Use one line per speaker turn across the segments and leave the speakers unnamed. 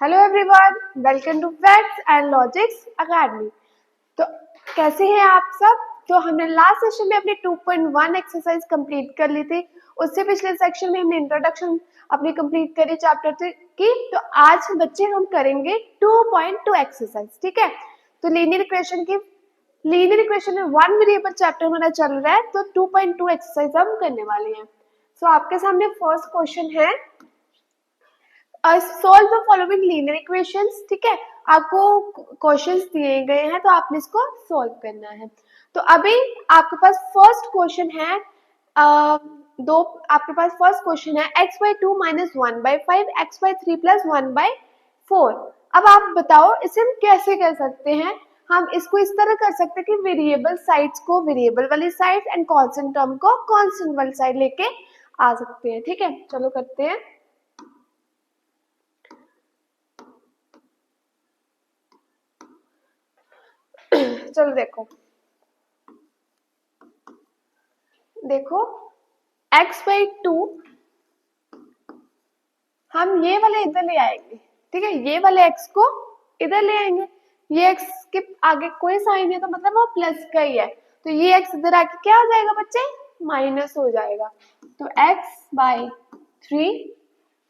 Hello everyone, welcome to facts and logics academy. तो कैसे हैं आप सब। तो हमने लास्ट सेशन में अपनी 2.1 एक्सरसाइज कंप्लीट कर ली थी। उससे पिछले सेक्शन में हमने इंट्रोडक्शन अपनी कंप्लीट करी चैप्टर की। तो आज बच्चे हम करेंगे 2.2 एक्सरसाइज। ठीक है, तो लीनियर इक्वेशन में वन वेरिएबल चैप्टर हमारा चल रहा है, तो 2.2 एक्सरसाइज हम करने वाले हैं। सो आपके सामने फर्स्ट क्वेश्चन है, solve the following linear equations. ठीक है, आपको क्वेश्चंस दिए गए हैं तो आपने इसको सॉल्व करना है। तो अभी आपके पास फर्स्ट क्वेश्चन है, आपके पास फर्स्ट क्वेश्चन है x by 2 minus 1/5 x by 3 plus 1/4। अब आप बताओ इसे हम कैसे कर सकते हैं। हम इसको इस तरह कर सकते हैं कि वेरिएबल साइड्स को वेरिएबल वाली साइड एंड कांस्टेंट टर्म को कांस्टेंट वाली साइड लेके आ सकते हैं। ठीक है, चलो करते हैं। चलो देखो x बाई 2 हम ये वाले इधर ले आएंगे। ठीक है, ये वाले x को इधर ले आएंगे। ये x के आगे कोई साइन है तो मतलब वो प्लस का ही है, तो ये x इधर आके क्या हो जाएगा बच्चे, माइनस हो जाएगा। तो x बाई 3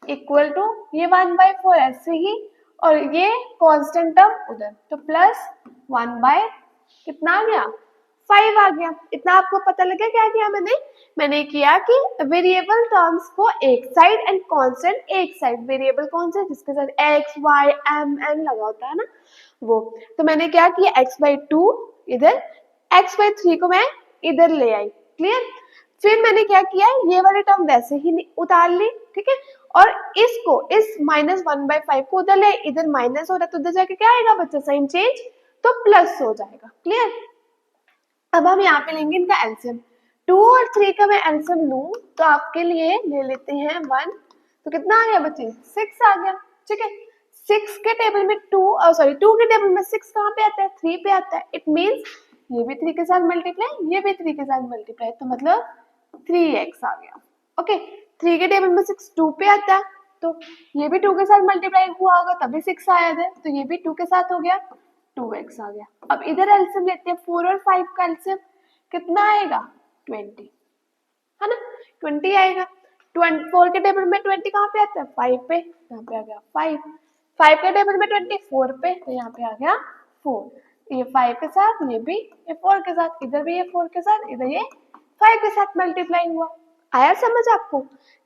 इक्वल टू ये 1/4 ऐसे ही, और ये कांस्टेंट टर्म उधर, तो प्लस 1 कितना आ गया, 5 आ गया। इतना आपको पता लगा क्या किया मैंने किया कि वेरिएबल टर्म्स को एक साइड एंड कांस्टेंट एक साइड। वेरिएबल कौन सा, जिसके साथ x y m n लगा होता है ना, वो। तो मैंने क्या किया, x बाई 2 इधर, x बाई 3 को मैं इधर ले आई। क्लियर। फिर मैंने क्या किया, ये वाली टर्म वैसे ही उतार ली। ठीक है, और इसको इस -1/5 को उधर ले, इधर माइनस हो रहा है तो उधर जाके क्या आएगा बच्चा, साइन चेंज, तो प्लस हो जाएगा। क्लियर। अब हम यहाँ पे लेंगे इनका एलसीएम। 2 और 3 का मैं एलसीएम लूं तो आपके लिए ले लेते हैं 1, तो कितना आ गया बच्चे, 6 आ गया। ठीक है, 6 के टेबल में 2 के टेबल में 6 कहाँ पे आता है, 3 पे आता है। इट मींस ये भी 3 के साथ मल्टीप्लाई, ये भी 3 के साथ मल्टीप्लाई, तो मतलब 3x आ गया। ओके, 3 के टेबल में 6 2 पे आता है, तो ये भी 2 के साथ मल्टीप्लाई हुआ होगा तभी 6 आया था, तो ये भी 2 के साथ हो गया, 2x आ गया। अब इधर एलसीएम लेते हैं, 4 और 5 का एलसीएम कितना आएगा, 20, है ना, 20 आएगा। 4 के टेबल में 20 कहाँ पे आता है, 5 पे, यहाँ पे आ गया 5। 5 के टेबल में 20 4 पे, तो यहाँ पे आ गया 4। ये 5 के साथ, ये भी ये 4 के साथ, इधर भी ये 4 के साथ, इधर ये 5 के साथ मल्टीप्लाई हुआ। आया समझ आपको,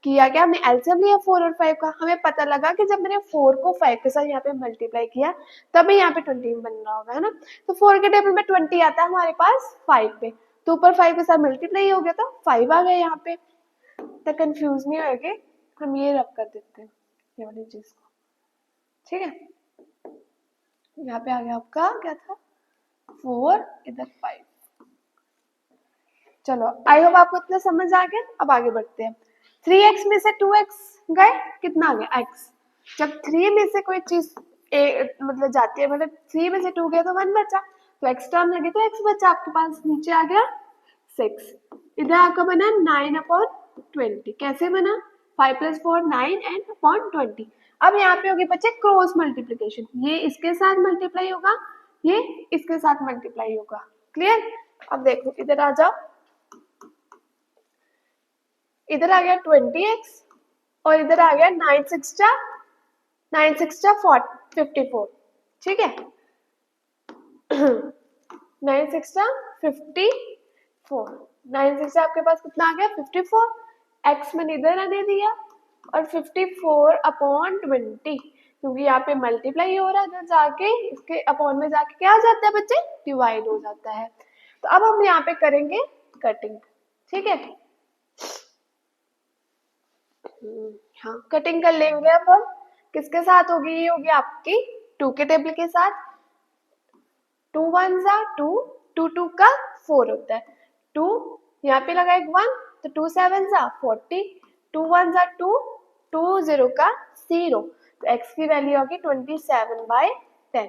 किया क्या, हमने एलसीएम लिया 4 और 5 का। हमें पता लगा कि जब मैंने 4 को 5 के साथ यहाँ पे मल्टीप्लाई किया तभी यहाँ पे 20 बन रहा होगा, है ना। तो 4 के टेबल में 20 आता है हमारे पास 5 पे, तो ऊपर 5 के साथ मल्टीप्लाई हो गया तो 5 आ गया यहाँ पे। तो कंफ्यूज नहीं होगे, हम ये रब कर देते हैं ये वाली चीज को। ठीक है, यहाँ पे आ गया आपका क्या था, 4 इधर 5। चलो, आई होप आपको इतना समझ आ गया। अब आगे बढ़ते हैं। 3x में से 2x गए, कितना आ गया x। जब 3 में से कोई चीज मतलब जाती है, मतलब 3 में से 2 गया तो 1 बचा, तो x टर्म लगे तो x बचा आपके पास, नीचे आ गया 6। इधर आपका बना 9/20। कैसे बना, 5 + 4 9 एंड अपॉन 20। अब यहाँ पे होगी बच्चे क्रॉस मल्टीप्लीकेशन, ये इसके साथ मल्टीप्लाई होगा, ये इसके साथ मल्टीप्लाई होगा। क्लियर। अब देखो इधर आ जाओ, इधर आ गया 20x और इधर आ गया 9 6 54। ठीक है, 9 6 54, 9 6 आपके पास कितना आ गया 54। x मैंने इधर आने दिया और 54/20, क्योंकि यहाँ पे मल्टीप्लाई हो रहा है, इधर जाके इसके अपॉन में जाके क्या हो जाता है बच्चे, डिवाइड हो जाता है। तो अब हम यहाँ पे करेंगे कटिंग। ठीक है, हाँ कटिंग कर लेंगे। अब हम किसके साथ होगी, ये होगी आपकी 2 के टेबल के साथ। 2 1 जा 2, 2 2 का 4 होता है, 2 यहाँ पे लगा एक 1, तो 2 7 जा 40, 2 1 जा 2, 2 0 का 0, तो x की वैल्यू होगी 27/10।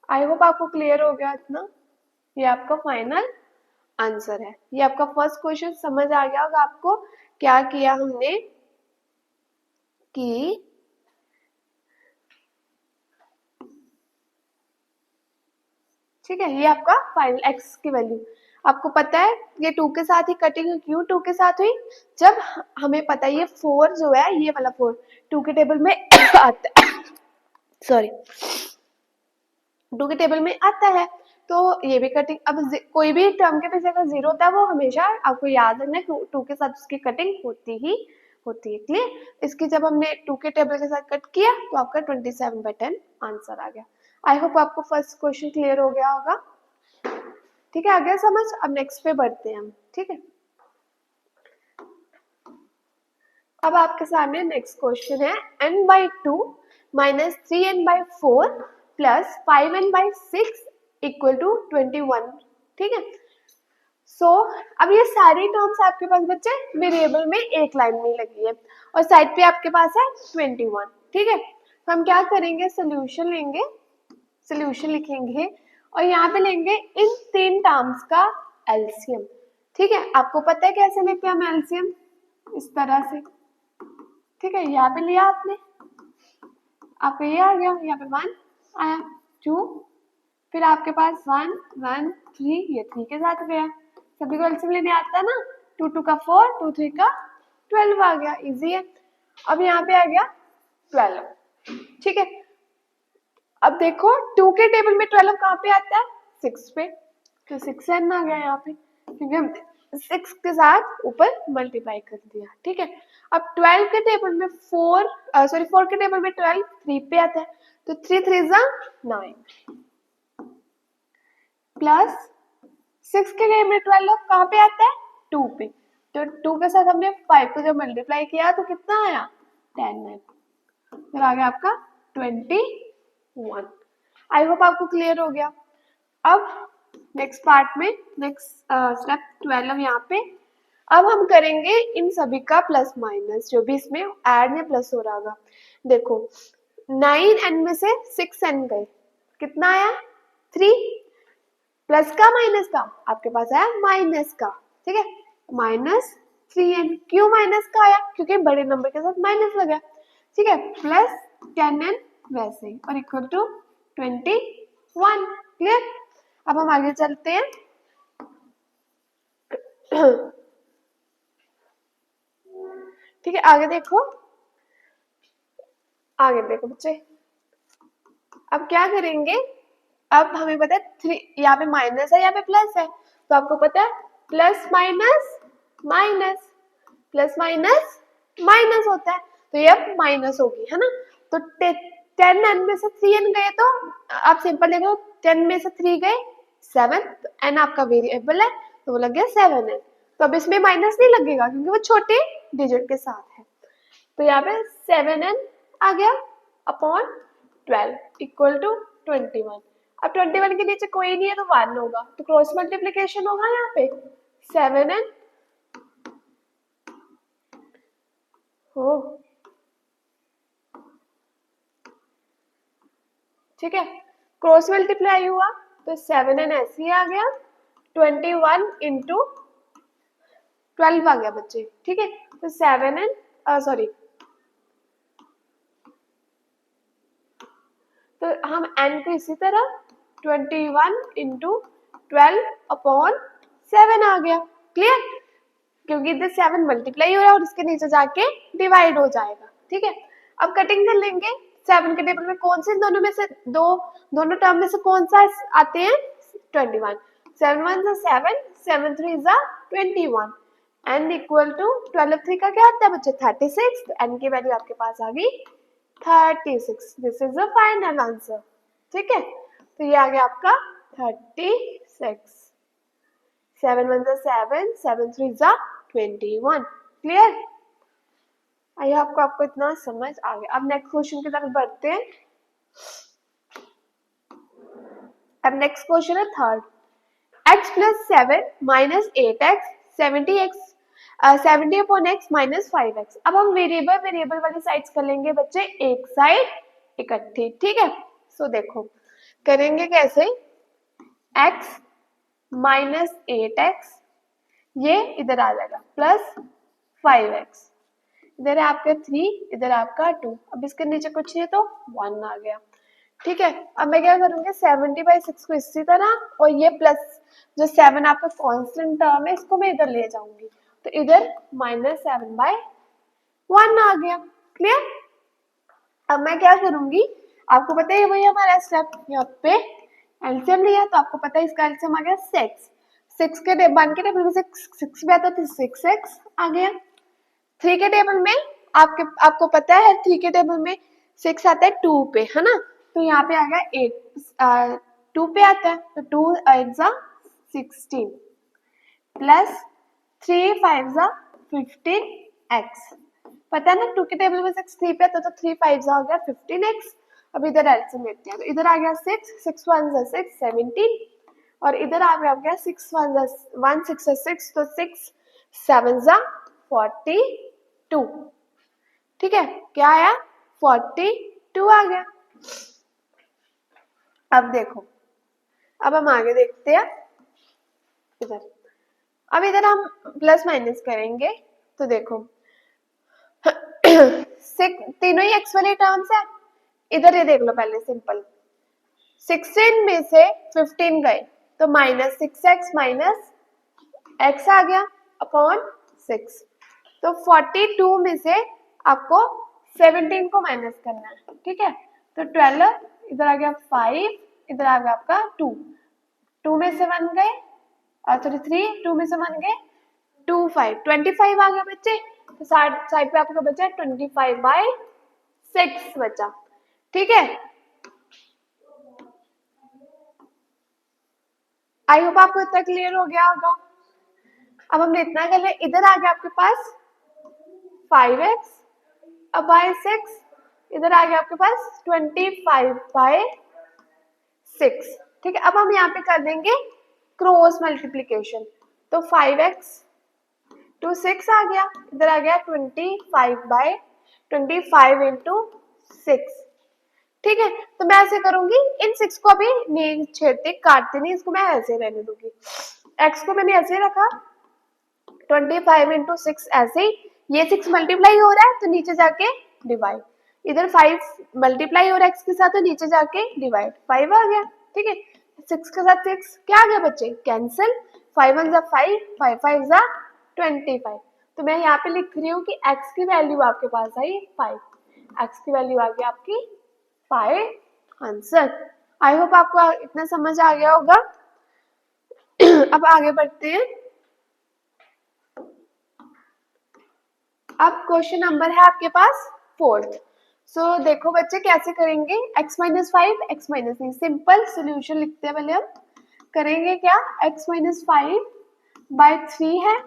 आई होप आपको क्लियर हो गया इतना। ये आपका फाइनल आंसर है। ये आपका फर्स्ट क्वेश्चन समझ आ गया होगा आपको। क्या किया हमने कि ठीक है, ये आपका फाइनल एक्स की वैल्यू। आपको पता है ये 2 के साथ ही कटिंग क्यों 2 के साथ हुई, जब हमें पता है ये 4 जो है ये वाला 4 2 के टेबल में आता है, सॉरी 2 के टेबल में आता है, तो ये भी कटिंग। अब कोई भी टर्म के पीछे अगर 0 होता है वो हमेशा आपको याद रखना है 2 के साथ उसकी कटिंग होती ही होती है। क्लियर। इसकी जब हमने 2 के टेबल के साथ कट किया तो आपका 27/10 आंसर आ गया। आई होप आपको फर्स्ट क्वेश्चन क्लियर हो गया होगा। ठीक है, आ गया समझ। अब नेक्स्ट पे बढ़ते हैं हम। ठीक है, अब आपके सामने नेक्स्ट क्वेश्चन है n/2 minus 3n/4 plus 5n/6 equal to 21। ठीक है, अब ये सारी टर्म्स आपके पास बच्चे वेरिएबल में एक लाइन में लगी है और साइड पे आपके पास है 21। ठीक है, तो हम क्या करेंगे, सोल्यूशन लेंगे, सोल्यूशन लिखेंगे और यहाँ पे लेंगे इन 3 टर्म्स का एलसीएम। ठीक है, आपको पता है कैसे लेते हैं हम एलसीएम, इस तरह से। ठीक है, यहाँ पे लिया आपने, आपका ये आ गया, यहाँ पे 1 आया, 2, फिर आपके पास 1 1 3, ये 3 के साथ गया। सभी को एलसीएम लेने आता है ना, 2 2 का 4, 2 3 का 12 आ गया, इजी है। अब यहाँ पे आ गया 12। ठीक है, अब देखो 2 के टेबल में 12 कहाँ पे आता है, 6 पे, तो 6n आ गया यहाँ पे, क्योंकि हम 6 के साथ ऊपर मल्टीप्लाई कर दिया। ठीक है, अब 12 के टेबल में 4 के टेबल में 12 3 पे आता है, तो 3 3 9 प्लस 6 के टेबल में 12 कहाँ पे आता है, 2 पे, तो 2 के साथ हमने 5 को जब मल्टीप्लाई किया तो कितना आया, 10 है, फिर आ गया आपका 21। आई होप आपको क्लियर हो गया। अब नेक्स्ट पार्ट में नेक्स्ट स्टेप 12 यहाँ पे, अब हम करेंगे इन सभी का प्लस माइनस, जो भी इसमें ऐड में प्लस हो रहा होगा। देखो 9n में से 6n गए, कितना आया, 3, प्लस का माइनस का, आपके पास आया माइनस का। ठीक है, माइनस 3n, क्यों माइनस का आया, क्योंकि बड़े नंबर के साथ माइनस लगा। ठीक है, प्लस 10n वैसे ही, और इक्वल टू 21। क्लियर। अब हम आगे चलते हैं। ठीक है, आगे देखो बच्चे, अब क्या करेंगे, अब हमें पता है 3 यहाँ पे माइनस है, यहाँ पे प्लस है, तो आपको पता है plus minus minus, plus minus minus होता है, तो ये अब माइनस होगी, है ना। तो 10n में से 3n गए, तो आप सिंपल देखो 10 में से 3 गए 7, तो n आपका वेरिएबल है तो वो लग गया 7n। तो अब इसमें माइनस नहीं लगेगा क्योंकि वो छोटे डिजिट के साथ है, तो यहाँ पे 7n आ गया अपॉन 12 इक्वल टू 21। अब 21 के नीचे कोई नहीं है तो 1 होगा, तो क्रॉस मल्टीप्लिकेशन होगा यहाँ पे 7n हो। ठीक है, क्रॉस मल्टीप्लाई हुआ तो 7n ऐसे ही आ गया, 21 इंटू 12 आ गया बच्चे। ठीक है, तो 7n तो हम n को इसी तरह 21 इंटू 12 अपॉन 7 आ गया। क्लियर, क्योंकि इधर 7 मल्टीप्लाई हो रहा है और इसके नीचे जाके डिवाइड हो जाएगा। ठीक है, अब कटिंग कर लेंगे। 7 के टेबल में कौन से दोनों में से दोनों टर्म में से कौन सा आते हैं, 21, 7 1 7, 7 3 21, n इक्वल टू 12 3 का क्या आता है बच्चे 36, तो n की वैल्यू आपके पास आ गई 36। This is the final answer. ठीक है, तो ये आ गया आपका 36, 7 1 7, 7 3 21। क्लियर, आई आपको इतना समझ आ गया। अब नेक्स्ट क्वेश्चन की तरफ बढ़ते हैं। अब नेक्स्ट क्वेश्चन है third, x plus 7 minus 8x 70 upon x minus 5x। अब हम वेरिएबल वाली साइड्स कर लेंगे बच्चे एक साइड इकट्ठी। ठीक है, सो देखो करेंगे कैसे, x माइनस 8x ये इधर आ जाएगा प्लस 5x, इधर है आपका 3, इधर आपका 2, अब इसके नीचे कुछ नहीं है तो 1 आ गया। ठीक है। अब मैं क्या करूंगी 70/6 को इसी तरह और ये प्लस जो 7 आपका कांस्टेंट टर्म है इसको मैं इधर ले जाऊंगी, तो इधर -7/1 आ गया। क्लियर। अब मैं क्या करूंगी, आपको पता है वही हमारा स्टेप, यहाँ पे एलसीएम लिया तो आपको पता है इसका एलसीएम आ गया 6। 6 के 1 के टेबल में 6 पे आता तो 6x आ गया। 3 के टेबल में आपको पता है 3 के टेबल में 6 आता है 2 पे, है ना, तो यहाँ पे आ गया 8 2 पे आता है, तो 2 8 जा 16 प्लस 3 5 जा 15x। पता है ना 2 के टेबल में 6 3 पे आता तो 3 5 जा हो गया 15x। अब इधर एलसीएम लेते हैं, तो इधर आ गया 6 6 1 जा 6 17 और इधर आ गया 6 1 जा 1 6 जा 6 तो 6 7 जा 42। ठीक है, क्या आया 42 आ गया। अब देखो, अब हम आगे देखते हैं इधर। अब इधर हम प्लस माइनस करेंगे तो देखो तीनों ही एक्स वाले टर्म्स है। इधर ये देख लो पहले सिंपल, 16 में से 15 गए तो -6x माइनस एक्स आ गया अपॉन 6, तो 42 में से आपको 17 को माइनस करना है। ठीक है, तो 12 इधर आ गया 5, इधर आ गया आपका 2, 2 में से 1 गए और सॉरी 3, 2 में से 1 गए 2 5 25 आ गया बच्चे। तो साइड पे आपका बचा 25/6 बचा। ठीक है, आई होप आपको इतना क्लियर हो गया होगा। अब हमने इतना कर लिया, इधर आ गया आपके पास 5x अब बाय 6, इधर आ गया आपके पास 25/6। ठीक है, अब हम यहाँ पे कर देंगे क्रॉस मल्टीप्लीकेशन, तो 5x टू 6 आ गया, इधर आ गया 25 इंटू 6। ठीक है, तो मैं ऐसे करूंगी, इन 6 को अभी नहीं छेड़ते काटते नहीं, इसको मैं ऐसे रहने दूंगी। x को मैंने ऐसे रखा 25 इंटू 6 ऐसे ही, ये 6 मल्टीप्लाई हो रहा है तो नीचे जाके डिवाइड, इधर 5 मल्टीप्लाई हो रहा है x के साथ तो नीचे जाके डिवाइड, 5 आ गया। ठीक है, 6 के साथ 6 क्या आ गया बच्चे कैंसिल, 5 1 जा 5 5 5 जा 25। तो मैं यहाँ पे लिख रही हूँ कि x की वैल्यू आपके पास आई 5, x की वैल्यू आ गई आपकी 5 आंसर। आई होप आपको इतना समझ आ गया होगा। अब आगे बढ़ते हैं। अब क्वेश्चन नंबर है आपके पास 4th। सो देखो बच्चे कैसे करेंगे, x माइनस 5 x माइनस नहीं, सिंपल सोल्यूशन लिखते हैं पहले हम। करेंगे क्या, x माइनस 5/3 है,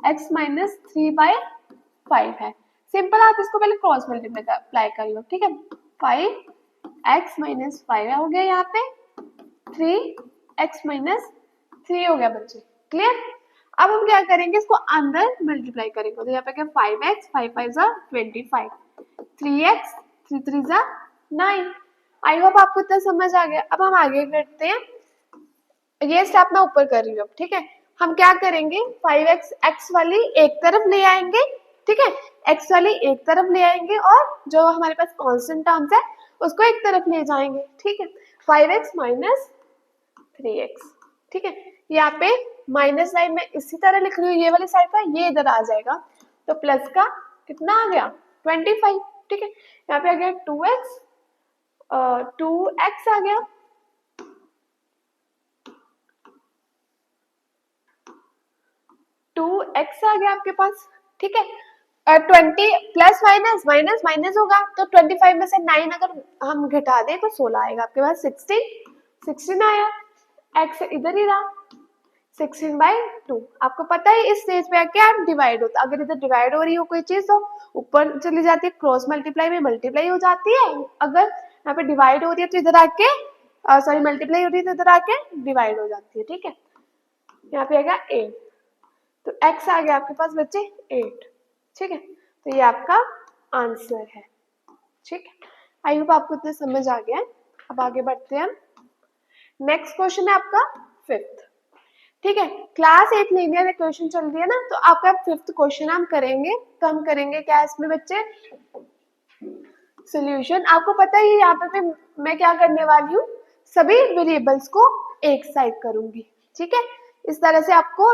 x माइनस 3/5 है। सिंपल आप इसको पहले क्रॉस मल्टीप्लाई कर लो। ठीक है, 5x माइनस 5 हो गया, यहाँ पे 3x माइनस 3 हो गया बच्चे। क्लियर। अब हम क्या करेंगे, इसको अंदर मल्टीप्लाई करेंगे, तो यहाँ पे क्या 5x 5 5 जा 25, 3x 3 3 जा 9। आई होप आपको इतना समझ आ गया। अब हम आगे करते हैं, ये स्टेप मैं ऊपर कर रही हूँ। ठीक है, हम क्या करेंगे 5x x वाली एक तरफ ले आएंगे। ठीक है, x वाली एक तरफ ले आएंगे और जो हमारे पास कांस्टेंट टर्म्स है उसको एक तरफ ले जाएंगे। ठीक है, 5x माइनस 3x। ठीक है, यहाँ पे माइनस साइन में इसी तरह लिख रही हूँ, ये वाली साइड का ये इधर आ जाएगा, तो प्लस का कितना आ गया 25। ठीक है, यहाँ पे आ गया 2x 2x आ गया, 2x आ गया आपके पास। ठीक है, 20 प्लस माइनस माइनस माइनस होगा, तो 25 में से 9 अगर हम घटा दें तो 16 आएगा आपके पास, 16 आया, x इधर ही रहा 16/2। आपको पता है इस स्टेज पे आके आप डिवाइड होता, अगर इधर डिवाइड हो रही हो कोई चीज तो ऊपर चली जाती है, क्रॉस मल्टीप्लाई में मल्टीप्लाई हो जाती है, अगर यहाँ पे डिवाइड हो रही है तो इधर आके सॉरी मल्टीप्लाई हो रही है तो इधर आके डिवाइड हो जाती है। ठीक है, यहाँ पे आएगा 8, तो x आ गया आपके पास बच्चे 8। ठीक है, तो ये आपका आंसर है। ठीक है, आई होप आपको इतना समझ आ गया है। अब आगे बढ़ते हैं, नेक्स्ट क्वेश्चन है आपका 5th। ठीक है, क्लास 8 लीनियर इक्वेशन चल रही है ना, तो आपका 5th क्वेश्चन हम करेंगे। तो हम करेंगे क्या इसमें बच्चे, सोल्यूशन आपको पता ही है, यहाँ पे भी मैं क्या करने वाली हूँ, सभी वेरिएबल्स को एक साइड करूंगी, ठीक है। इस तरह से आपको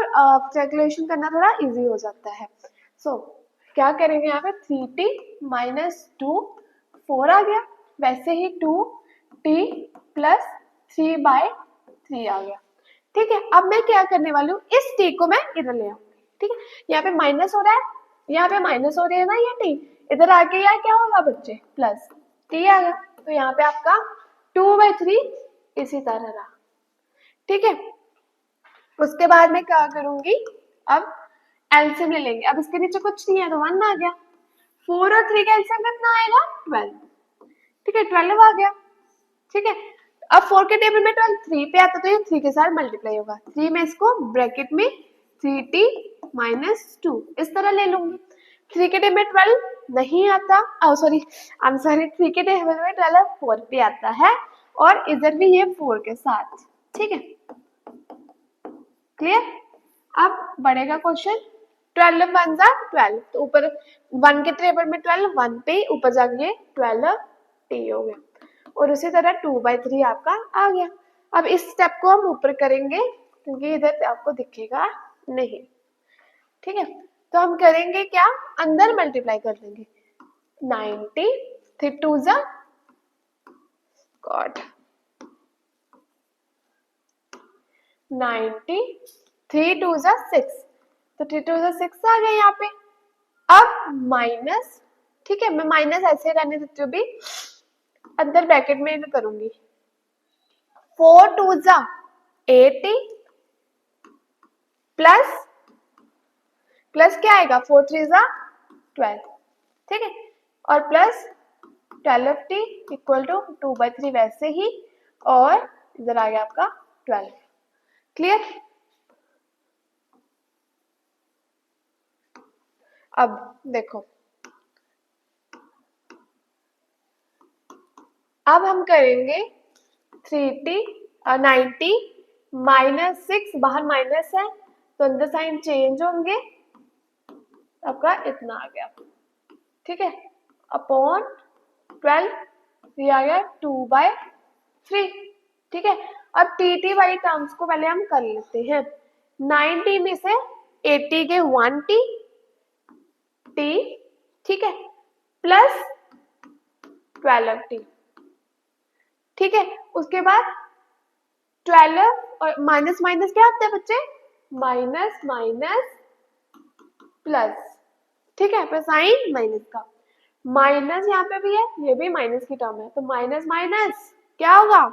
कैलकुलेशन करना थोड़ा इजी हो जाता है। सो क्या करेंगे यहाँ पे 3t माइनस 2 4 आ गया, वैसे ही 2t प्लस 3/3 आ गया, ठीक है। अब मैं क्या करने वाली हूँ, इस t को मैं इधर ले आऊंगी, ठीक है। यहाँ पे माइनस हो रहा है, यहाँ पे माइनस हो रही है ना ये t, इधर आके यार क्या होगा बच्चे, प्लस t आ गया, तो यहाँ पे आपका 2/3 इसी तरह रहा, ठीक है। उसके बाद मैं क्या करूंगी, अब एलसीएम ले लेंगे। अब इसके नीचे कुछ नहीं है तो 1 आ गया, 4 और 3 का एलसीएम कितना आएगा 12, ठीक है, 12 आ गया, ठीक है। अब 4 के टेबल में 12 3 पे आता तो ये 3 के साथ मल्टीप्लाई होगा, 3 में इसको ब्रैकेट में 3t माइनस 2 इस तरह ले लूंगी। 3 के टेबल में 12 नहीं आता, सॉरी 3 के टेबल में 12 4 पे आता है, और इधर भी ये 4 के साथ, ठीक है, क्लियर। अब बढ़ेगा क्वेश्चन, 12 1 जा 12, तो ऊपर 1 के टेबल में 12 1 पे ऊपर जाके 12 t हो गया, और उसी तरह 2/3 आपका आ गया। अब इस स्टेप को हम ऊपर करेंगे क्योंकि इधर आपको दिखेगा नहीं, ठीक है। तो हम करेंगे क्या, अंदर मल्टीप्लाई कर देंगे, 90 फिर 2 जा गॉड 90 3 2 जा 6, तो 3 2 जा 6 आ गया यहाँ पे। अब माइनस, ठीक है, मैं माइनस ऐसे रहने देती हूँ भी, अंदर ब्रैकेट में करूंगी, 4 2 जा 80 प्लस प्लस क्या आएगा 4 3 जा 12, ठीक है, और प्लस 12t इक्वल टू 2/3 वैसे ही, और इधर आ गया आपका 12, क्लियर। अब देखो, अब हम करेंगे 3t 90 माइनस 6, बाहर माइनस है तो अंदर साइन चेंज होंगे, आपका इतना आ गया, ठीक है, अपॉन 12, ये आ गया 2/3, ठीक है। अब टी वाली टर्म्स को पहले हम कर लेते हैं, 90 में से 80 के 1t t, ठीक है, प्लस 12t, ठीक है। उसके बाद 12 और माइनस माइनस क्या आता है बच्चे, माइनस माइनस प्लस, ठीक है, पर साइन माइनस का, माइनस यहाँ पे भी है, ये भी माइनस की टर्म है, तो माइनस माइनस क्या होगा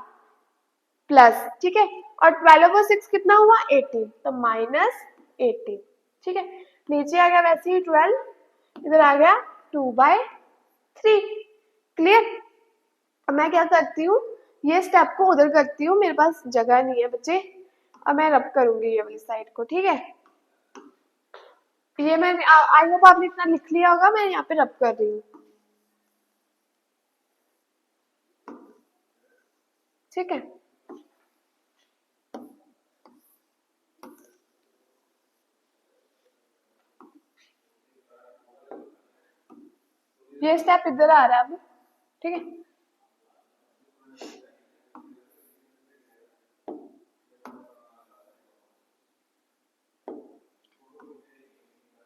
प्लस, ठीक है। और 12 और 6 कितना हुआ 18, तो माइनस 18, ठीक है। नीचे आ गया वैसे ही 12, इधर आ गया 2/3, क्लियर। अब मैं क्या करती हूँ, ये स्टेप को उधर करती हूँ, मेरे पास जगह नहीं है बच्चे, अब मैं रब करूंगी ये वाली साइड को, ठीक है। ये मैं आई होप आपने इतना लिख लिया होगा, मैं यहाँ पे रब कर रही हूँ, ठीक है। ये स्टेप इधर आ रहा है अब, ठीक है।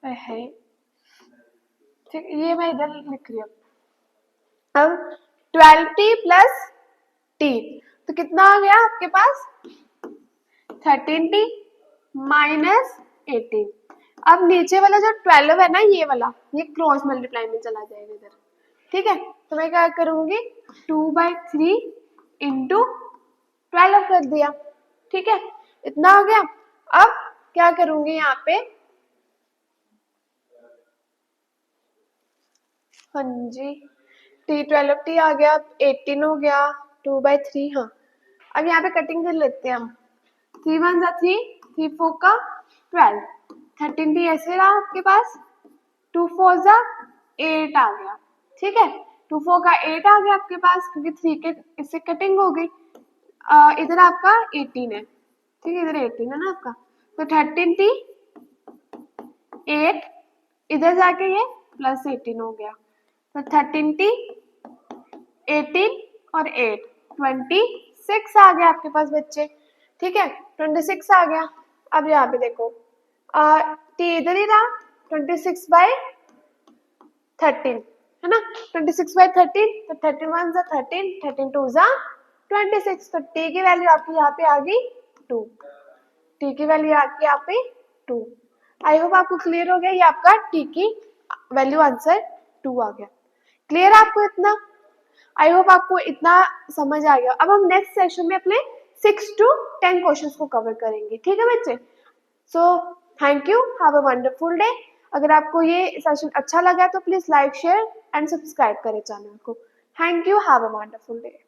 है ठीक, ये मैं इधर लिख रही हूँ। अब 12t प्लस t, तो कितना आ गया आपके पास 13t माइनस 18। अब नीचे वाला जो 12 है ना, ये वाला, ये क्रॉस मल्टीप्लाई में चला जाएगा इधर, ठीक है। तो मैं क्या करूंगी 2/3 इंटू 12 कर दिया, ठीक है, इतना आ गया। अब क्या करूंगी यहाँ पे, हाँ जी, t12t आ गया, 18 हो गया, 2/3, हाँ। अब यहाँ पे कटिंग कर लेते हैं हम, 3 1 जा 3, 3 4 का 12, 13t ऐसे रहा आपके पास, 2 4 जा 8 आ गया, ठीक है, 2 4 का 8 आ गया आपके पास, क्योंकि 3 के इससे कटिंग हो गई। इधर आपका 18 है, ठीक है, इधर 18 है ना आपका, तो 13t 8, इधर जाके ये प्लस 18 हो गया, तो 13t 18 और 8 26 आ गया आपके पास बच्चे, ठीक है 26 आ गया। अब यहाँ पे देखो टी इधर ही रहा, 26/13 है ना, 26/13 तो 13 1 जा 13, 13 2 जा 26, तो टी की वैल्यू आपकी यहाँ पे आ गई 2, टी की वैल्यू आपकी यहाँ पे 2। आई होप आपको क्लियर हो गया, ये आपका टी की वैल्यू आंसर 2 आ गया। क्लियर आपको इतना? आई होप आपको इतना समझ आ गया। अब हम नेक्स्ट सेशन में अपने 6 to 10 क्वेश्चंस को कवर करेंगे, ठीक है बच्चे। So thank you, have a wonderful day. अगर आपको ये सेशन अच्छा लगा तो please like share and subscribe करें चैनल को। Thank you, have a wonderful day.